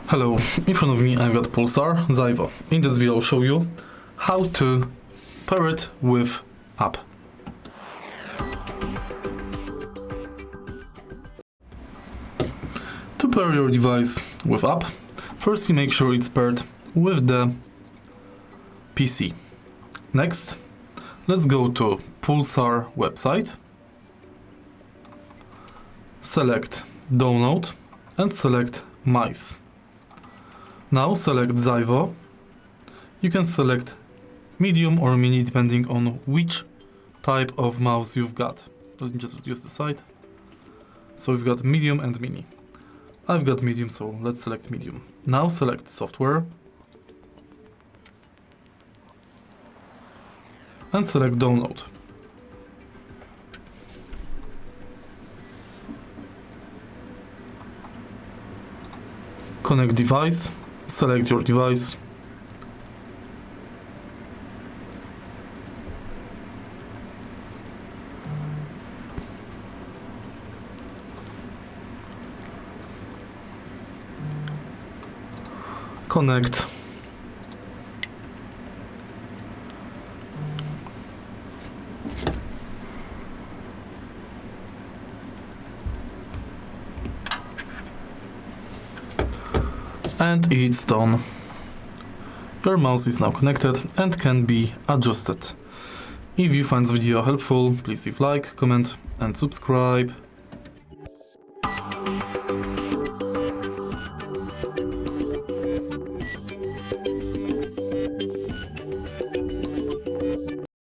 Hello, in front of me I've got Pulsar ZywOo. In this video I'll show you how to pair it with app. To pair your device with app, first you make sure it's paired with the PC. Next, let's go to Pulsar website, select download and select mice. Now select ZywOo. You can select medium or mini depending on which type of mouse you've got. Let me just use the site. So we've got medium and mini. I've got medium, so let's select medium. Now select software and select download. Connect device, select your device. Connect. And it's done. Your mouse is now connected and can be adjusted. If you find this video helpful, please leave like, comment and subscribe.